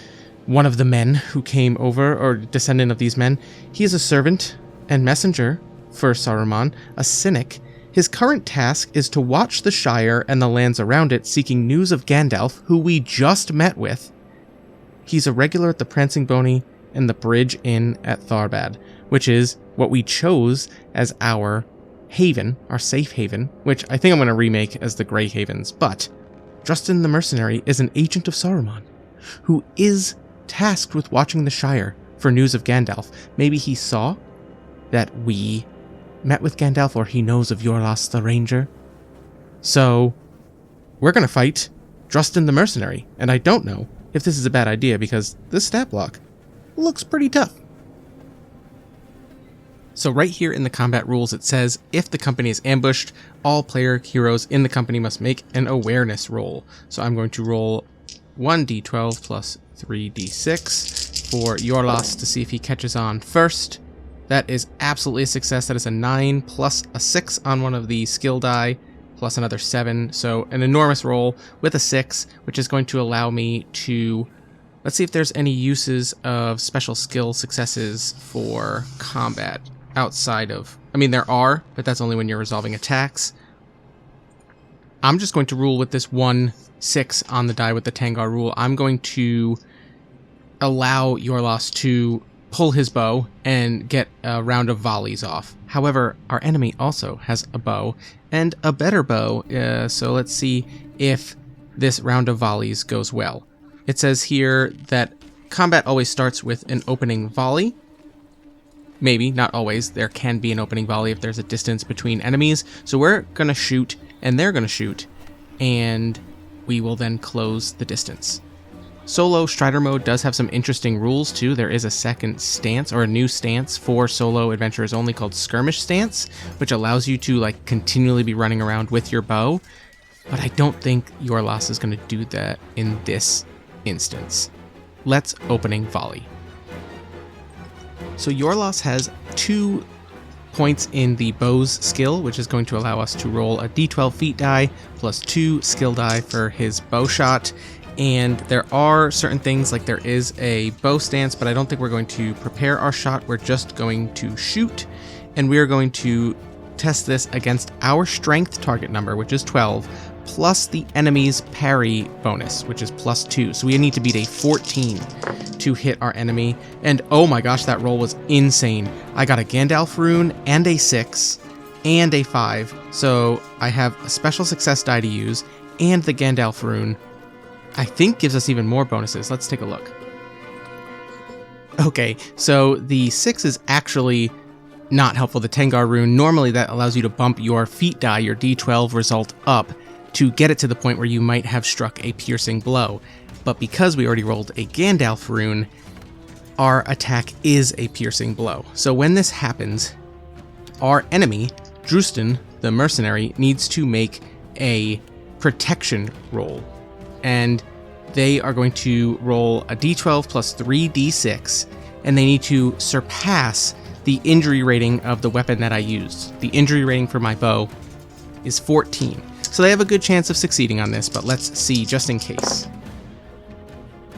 one of the men who came over, or descendant of these men. He is a servant and messenger for Saruman, a cynic. His current task is to watch the Shire and the lands around it, seeking news of Gandalf, who we just met with. He's a regular at the Prancing Pony and the Bridge Inn at Tharbad, which is what we chose as our haven, our safe haven, which I think I'm going to remake as the Grey Havens. But Dunedain the Mercenary is an agent of Saruman, who is tasked with watching the Shire for news of Gandalf. Maybe he saw that we met with Gandalf, or he knows of Iorlas the Ranger. So we're going to fight Dunedain the Mercenary, and I don't know if this is a bad idea because this stat block looks pretty tough. So right here in the combat rules it says, if the company is ambushed, all player heroes in the company must make an awareness roll. So I'm going to roll 1d12 plus 3d6 for Iorlas to see if he catches on first. That is absolutely a success. That is a 9 plus a 6 on one of the skill die, plus another 7. So an enormous roll with a 6, which is going to allow me to... Let's see if there's any uses of special skill successes for combat outside of... I mean, there are, but that's only when you're resolving attacks. I'm just going to rule with this 1/6 on the die with the Tangar rule. I'm going to allow Iorlas to pull his bow and get a round of volleys off. However, our enemy also has a bow, and a better bow, so let's see if this round of volleys goes well. It says here that combat always starts with an opening volley. Maybe, not always. There can be an opening volley if there's a distance between enemies. So we're going to shoot, and they're going to shoot, and we will then close the distance. Solo Strider mode does have some interesting rules too. There is a second stance, or a new stance for solo adventurers only, called Skirmish Stance, which allows you to like continually be running around with your bow. But I don't think Iorlas is going to do that in this instance. Let's opening volley. So Iorlas has 2 points in the bow's skill, which is going to allow us to roll a d12 feat die plus 2 skill die for his bow shot. And there are certain things, like there is a bow stance, but I don't think we're going to prepare our shot. We're just going to shoot, and we are going to test this against our strength target number, which is 12, plus the enemy's parry bonus, which is plus 2. So we need to beat a 14 to hit our enemy. And oh my gosh, that roll was insane. I got a Gandalf rune and a 6 and a 5. So I have a special success die to use, and the Gandalf rune, I think, gives us even more bonuses. Let's take a look. Okay, so the 6 is actually not helpful. The Tangar rune, normally that allows you to bump your feat die, your d12 result up, to get it to the point where you might have struck a piercing blow. But because we already rolled a Gandalf rune, our attack is a piercing blow. So when this happens, our enemy, Dunedain the Mercenary, needs to make a protection roll. And they are going to roll a d12 plus 3d6, and they need to surpass the injury rating of the weapon that I used. The injury rating for my bow is 14. So they have a good chance of succeeding on this, but let's see just in case.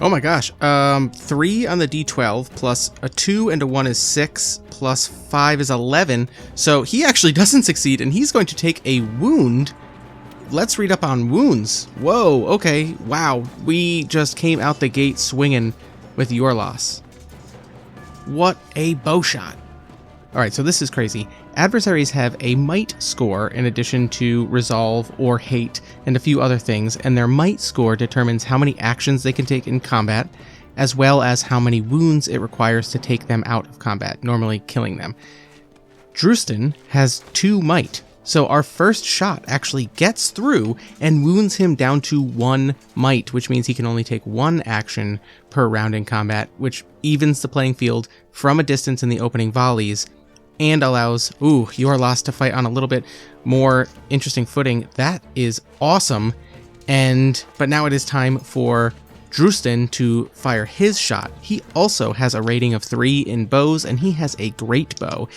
Oh my gosh, 3 on the d12 plus a 2 and a 1 is 6 plus 5 is 11. So he actually doesn't succeed, and he's going to take a wound. Let's read up on wounds. Whoa, okay, wow. We just came out the gate swinging with Iorlas. What a bow shot. Alright, so this is crazy. Adversaries have a might score in addition to resolve or hate and a few other things, and their might score determines how many actions they can take in combat, as well as how many wounds it requires to take them out of combat, normally killing them. Dunedain has 2 might, so our first shot actually gets through and wounds him down to 1 might, which means he can only take 1 action per round in combat, which evens the playing field from a distance in the opening volleys, and allows, Iorlas to fight on a little bit more interesting footing. That is awesome. But now it is time for Dunedain to fire his shot. He also has a rating of 3 in bows, and he has a great bow.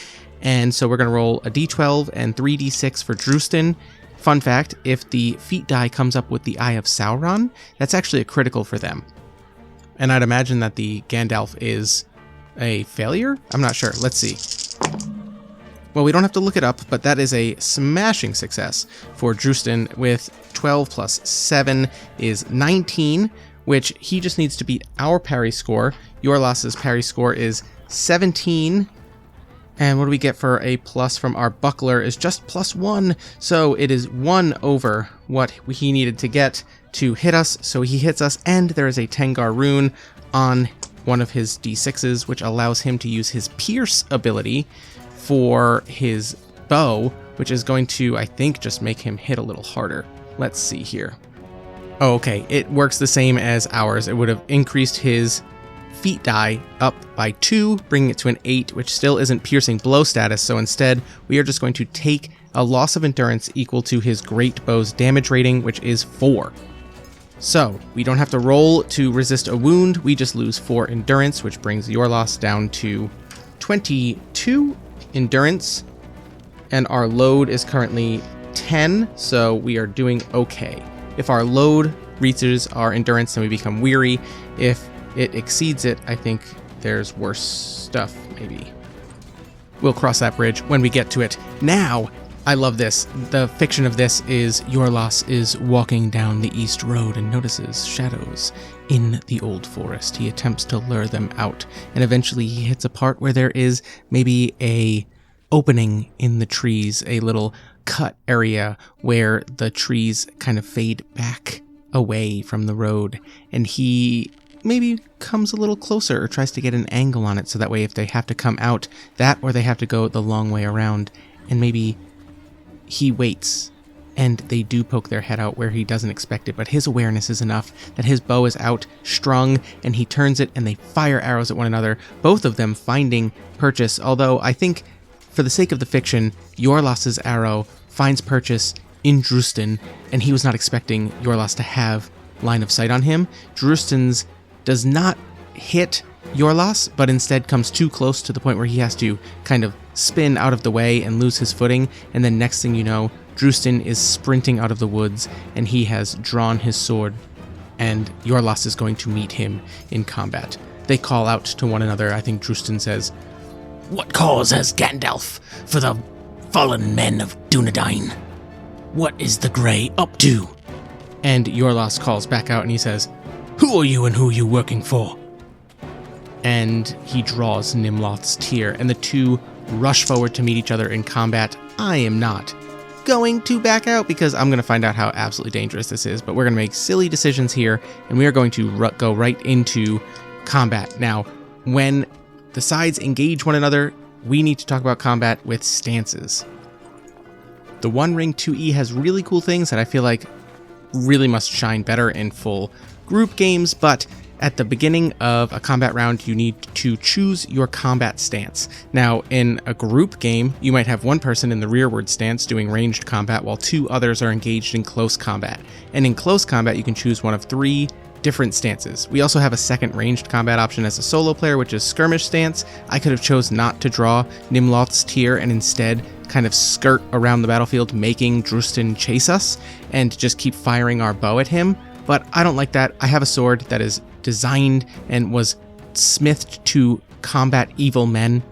And so we're going to roll a d12 and 3d6 for Dunedain. Fun fact, if the feat die comes up with the Eye of Sauron, that's actually a critical for them. And I'd imagine that the Gandalf is a failure? I'm not sure. Let's see. Well, we don't have to look it up, but that is a smashing success for Dunedain with 12 plus 7 is 19, which he just needs to beat our parry score. Iorlas's parry score is 17. And what do we get for a plus from our buckler is just plus 1. So it is 1 over what he needed to get to hit us. So he hits us, and there is a Tengar rune on one of his d6s, which allows him to use his pierce ability for his bow, which is going to, I think, just make him hit a little harder. Let's see here. Oh, okay, it works the same as ours. It would have increased his feat die up by 2, bringing it to an 8, which still isn't piercing blow status, so instead we are just going to take a loss of endurance equal to his great bow's damage rating, which is 4. So, we don't have to roll to resist a wound, we just lose 4 endurance, which brings Iorlas down to 22 endurance, and our load is currently 10, so we are doing okay. If our load reaches our endurance, then we become weary. If it exceeds it, I think there's worse stuff, maybe. We'll cross that bridge when we get to it. Now, I love this. The fiction of this is Iorlas is walking down the east road and notices shadows in the old forest. He attempts to lure them out, and eventually he hits a part where there is maybe a opening in the trees, a little cut area where the trees kind of fade back away from the road, and he maybe comes a little closer or tries to get an angle on it so that way if they have to come out that, or they have to go the long way around, and maybe he waits and they do poke their head out where he doesn't expect it, but his awareness is enough that his bow is out strung, and he turns it and they fire arrows at one another, both of them finding purchase, although I think for the sake of the fiction, Iorlas's arrow finds purchase in Dunedain, and he was not expecting Iorlas to have line of sight on him. Dunedain's does not hit Iorlas, but instead comes too close to the point where he has to kind of spin out of the way and lose his footing, and then next thing you know, Dunedain is sprinting out of the woods, and he has drawn his sword, and Iorlas is going to meet him in combat. They call out to one another. I think Dunedain says, "What cause has Gandalf for the fallen men of Dunedain? What is the Grey up to?" And Iorlas calls back out and he says, "Who are you and who are you working for?" And he draws Nimloth's tear, and the two rush forward to meet each other in combat. I am not going to back out because I'm going to find out how absolutely dangerous this is, but we're going to make silly decisions here, and we are going to go right into combat. Now, when the sides engage one another, we need to talk about combat with stances. The One Ring 2E has really cool things that I feel like really must shine better in full group games, but at the beginning of a combat round, you need to choose your combat stance. Now, in a group game, you might have one person in the rearward stance doing ranged combat while 2 others are engaged in close combat. And in close combat, you can choose one of 3 different stances. We also have a second ranged combat option as a solo player, which is skirmish stance. I could have chose not to draw Nimloth's Tear and instead kind of skirt around the battlefield, making Drustin chase us and just keep firing our bow at him. But I don't like that. I have a sword that is designed and was smithed to combat evil men.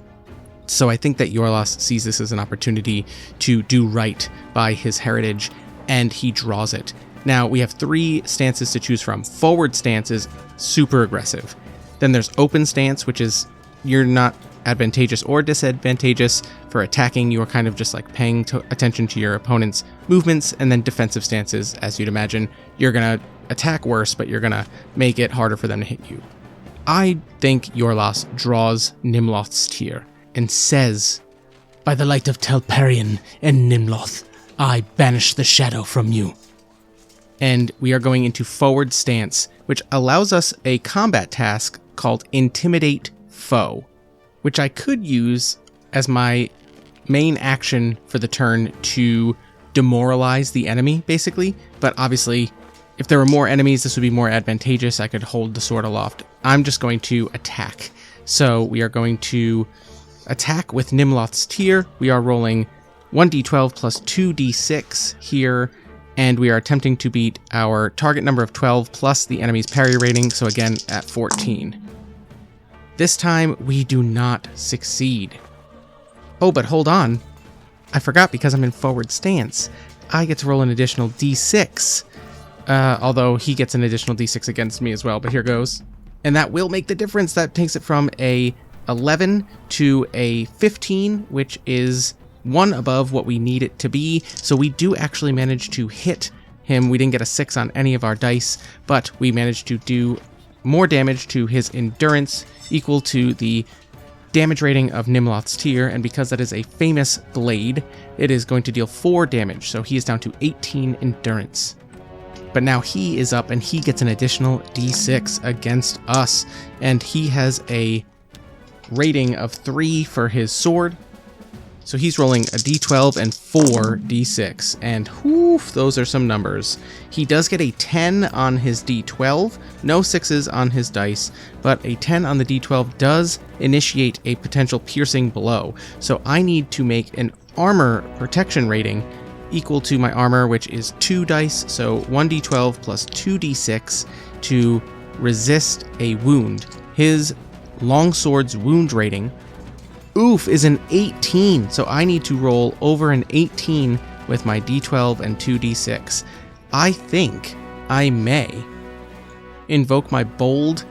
So I think that Iorlas sees this as an opportunity to do right by his heritage, and he draws it. Now, we have 3 stances to choose from. Forward stance is super aggressive. Then there's open stance, which is you're not advantageous or disadvantageous for attacking. You are kind of just like paying attention to your opponent's movements. And then defensive stances, as you'd imagine, you're going to attack worse, but you're going to make it harder for them to hit you. I think Iorlas draws Nimloth's Tear and says, "By the light of Telperion and Nimloth, I banish the shadow from you." And we are going into forward stance, which allows us a combat task called Intimidate Foe, which I could use as my main action for the turn to demoralize the enemy, basically. But obviously, if there were more enemies, this would be more advantageous. I could hold the sword aloft. I'm just going to attack. So we are going to attack with Nimloth's Tear. We are rolling 1d12 plus 2d6 here, and we are attempting to beat our target number of 12 plus the enemy's parry rating, so again at 14. This time we do not succeed. Oh, but hold on. I forgot, because I'm in forward stance, I get to roll an additional d6. Although he gets an additional d6 against me as well, but here goes. And that will make the difference. That takes it from a 11 to a 15, which is 1 above what we need it to be. So we do actually manage to hit him. We didn't get a 6 on any of our dice, but we managed to do more damage to his endurance, equal to the damage rating of Nimloth's Tear. And because that is a famous blade, it is going to deal 4 damage. So he is down to 18 endurance. But now he is up and he gets an additional d6 against us. And he has a rating of 3 for his sword. So he's rolling a d12 and 4 d6. And whoo, those are some numbers. He does get a 10 on his d12. No 6s on his dice. But a 10 on the d12 does initiate a potential piercing blow. So I need to make an armor protection rating equal to my armor, which is 2 dice. So 1d12 plus 2d6 to resist a wound. His longsword's wound rating, is an 18. So I need to roll over an 18 with my d12 and 2d6. I think I may invoke my bold,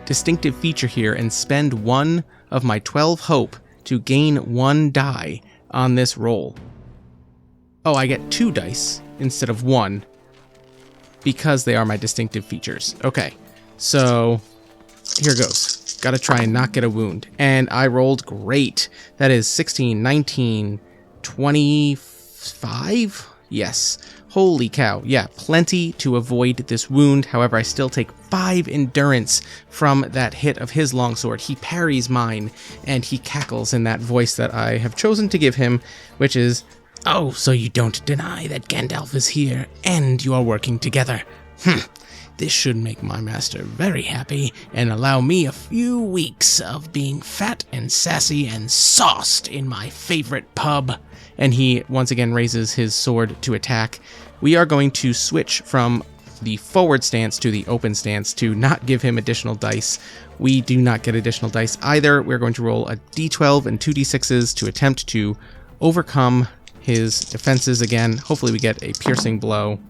distinctive feature here and spend 1 of my 12 hope to gain 1 die on this roll. Oh, I get 2 dice instead of 1 because they are my distinctive features. Okay, so here goes. Gotta try and not get a wound. And I rolled great. That is 16, 19, 25? Yes. Holy cow. Yeah, plenty to avoid this wound. However, I still take 5 endurance from that hit of his longsword. He parries mine, and he cackles in that voice that I have chosen to give him, which is, "Oh, so you don't deny that Gandalf is here, and you are working together. This should make my master very happy and allow me a few weeks of being fat and sassy and sauced in my favorite pub." And he once again raises his sword to attack. We are going to switch from the forward stance to the open stance to not give him additional dice. We do not get additional dice either. We're going to roll a d12 and 2d6s to attempt to overcome his defenses again. Hopefully we get a piercing blow.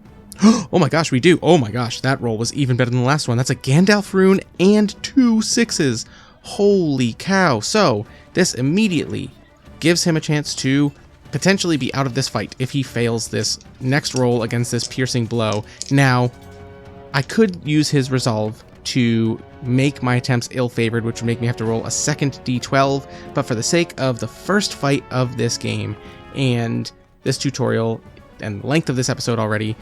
Oh my gosh, we do. Oh my gosh, that roll was even better than the last one. That's a Gandalf rune and 2 6s. Holy cow. So this immediately gives him a chance to potentially be out of this fight if he fails this next roll against this piercing blow. Now, I could use his resolve to make my attempts ill-favored, which would make me have to roll a second d12, but for the sake of the first fight of this game and this tutorial and the length of this episode already,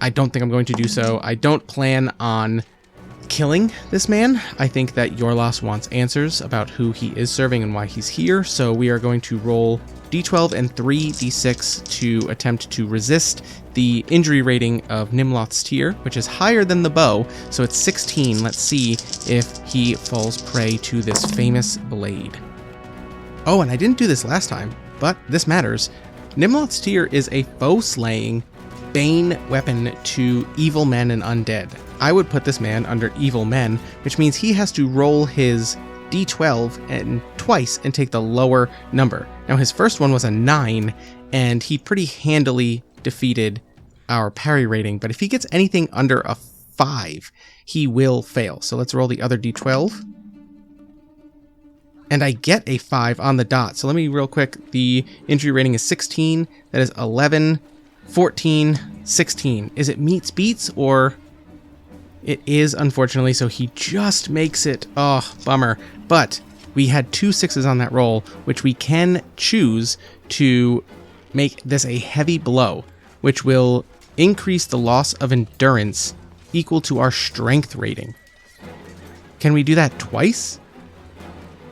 I don't think I'm going to do so. I don't plan on killing this man. I think that Iorlas wants answers about who he is serving and why he's here, so we are going to roll d12 and 3d6 to attempt to resist the injury rating of Nimloth's Tear, which is higher than the bow, so it's 16. Let's see if he falls prey to this famous blade. Oh, and I didn't do this last time, but this matters. Nimloth's Tear is a foe-slaying bane weapon to evil men and undead. I would put this man under evil men, which means he has to roll his d12 and twice and take the lower number. Now his first one was a 9, and he pretty handily defeated our parry rating, but if he gets anything under a 5, he will fail. So let's roll the other d12. And I get a 5 on the dot. So let me real quick, the injury rating is 16, that is 11, 14, 16. Is it meets beats, or... It is, unfortunately, so he just makes it. Oh, bummer. But we had 2 6s on that roll, which we can choose to make this a heavy blow, which will increase the loss of endurance equal to our strength rating. Can we do that twice?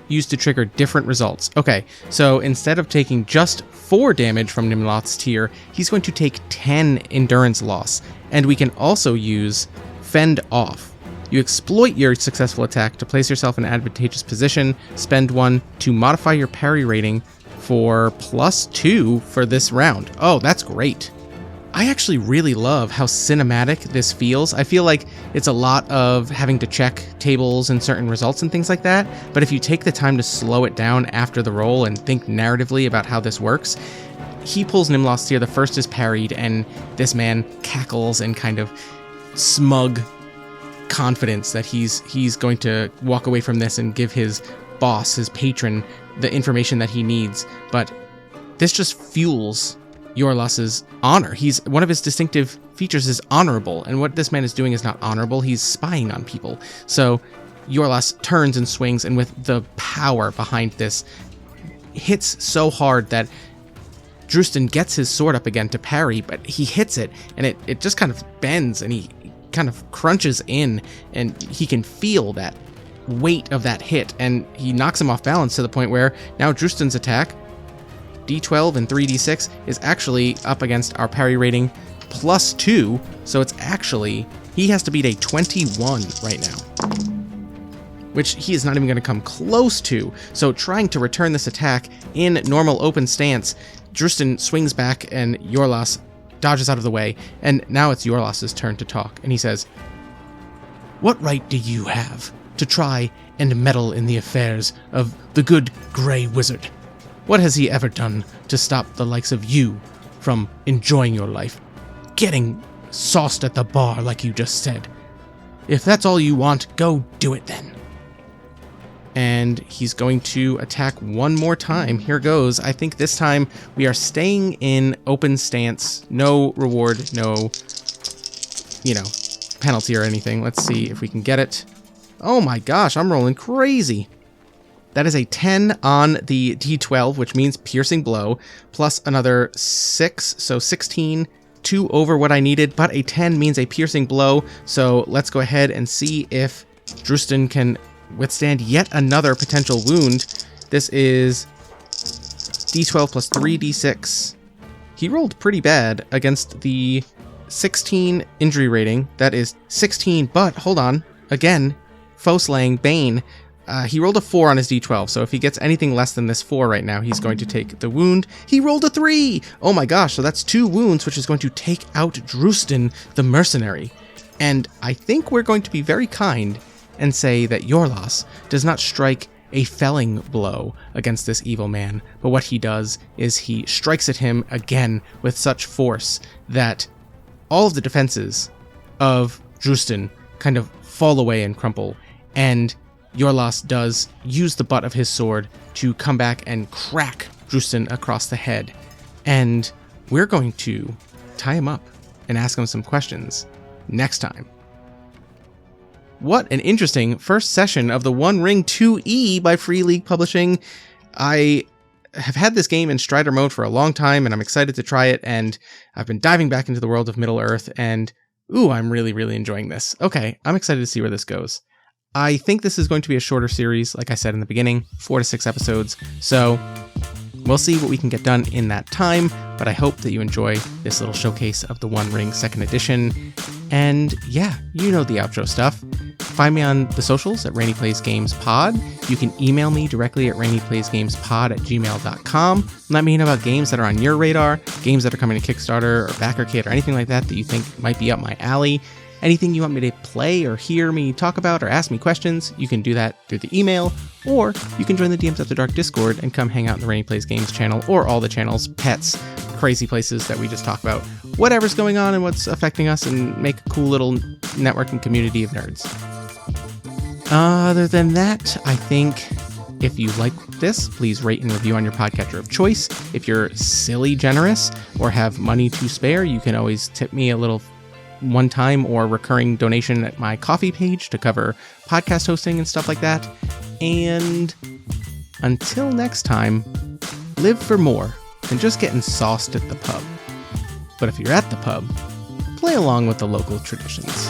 Used to trigger different results. Okay, so instead of taking just 4 damage from Nimloth's Tear, he's going to take 10 endurance loss, and we can also use Fend Off. You exploit your successful attack to place yourself in an advantageous position, spend 1 to modify your parry rating for +2 for this round. Oh, that's great. I actually really love how cinematic this feels. I feel like it's a lot of having to check tables and certain results and things like that, but if you take the time to slow it down after the roll and think narratively about how this works, he pulls Nimloth's Tear, the first is parried, and this man cackles and kind of smug confidence that he's going to walk away from this and give his boss, his patron, the information that he needs. But this just fuels Iorlas's honor. One of his distinctive features is honorable, and what this man is doing is not honorable. He's spying on people. So Iorlas turns and swings, and with the power behind this, hits so hard that Drustan gets his sword up again to parry, but he hits it, and it just kind of bends, and he kind of crunches in, and he can feel that weight of that hit, and he knocks him off balance to the point where now Drustan's attack, d12 and 3d6, is actually up against our parry rating +2, so it's actually, he has to beat a 21 right now, which he is not even going to come close to. So trying to return this attack in normal open stance, Drustan swings back and Iorlas dodges out of the way, and now it's Iorlas' turn to talk, and he says, "What right do you have to try and meddle in the affairs of the good Grey Wizard? What has he ever done to stop the likes of you from enjoying your life, getting sauced at the bar like you just said? If that's all you want, go do it then." And he's going to attack one more time. Here goes. I think this time we are staying in open stance. No reward, no, penalty or anything. Let's see if we can get it. Oh my gosh, I'm rolling crazy. That is a 10 on the d12, which means piercing blow, plus another 6, so 16, 2 over what I needed, but a 10 means a piercing blow, so let's go ahead and see if Drustan can withstand yet another potential wound. This is d12 plus 3d6. He rolled pretty bad against the 16 injury rating. That is 16, but hold on. Again, foe slaying, Bane. He rolled a 4 on his d12, so if he gets anything less than this 4 right now, he's going to take the wound. He rolled a 3! Oh my gosh, so that's 2 wounds, which is going to take out Drustan the mercenary. And I think we're going to be very kind and say that Iorlas does not strike a felling blow against this evil man, but what he does is he strikes at him again with such force that all of the defenses of Drustan kind of fall away and crumple, and Iorlas does use the butt of his sword to come back and crack Drustan across the head, and we're going to tie him up and ask him some questions next time. What an interesting first session of the One Ring 2E by Free League Publishing. I have had this game in Strider mode for a long time, and I'm excited to try it, and I've been diving back into the world of Middle-earth, and Ooh, I'm really, really enjoying this. Okay, I'm excited to see where this goes. I think this is going to be a shorter series, like I said in the beginning, 4 to 6 episodes. So we'll see what we can get done in that time, but I hope that you enjoy this little showcase of the One Ring 2nd edition. And yeah, you know the outro stuff. Find me on the socials at Rene Plays Games Pod. You can email me directly at reneplaysgamespod@gmail.com. Let me know about games that are on your radar, games that are coming to Kickstarter or BackerKit or anything like that you think might be up my alley. Anything you want me to play or hear me talk about or ask me questions, you can do that through the email, or you can join the DMs After Dark Discord and come hang out in the Rene Plays Games channel, or all the channels, pets, crazy places that we just talk about whatever's going on and what's affecting us and make a cool little networking community of nerds. Other than that, I think if you like this, please rate and review on your podcatcher of choice. If you're silly generous or have money to spare, you can always tip me a little one-time or recurring donation at my Ko-fi page to cover podcast hosting and stuff like that. And until next time, live for more than just getting sauced at the pub. But if you're at the pub, play along with the local traditions.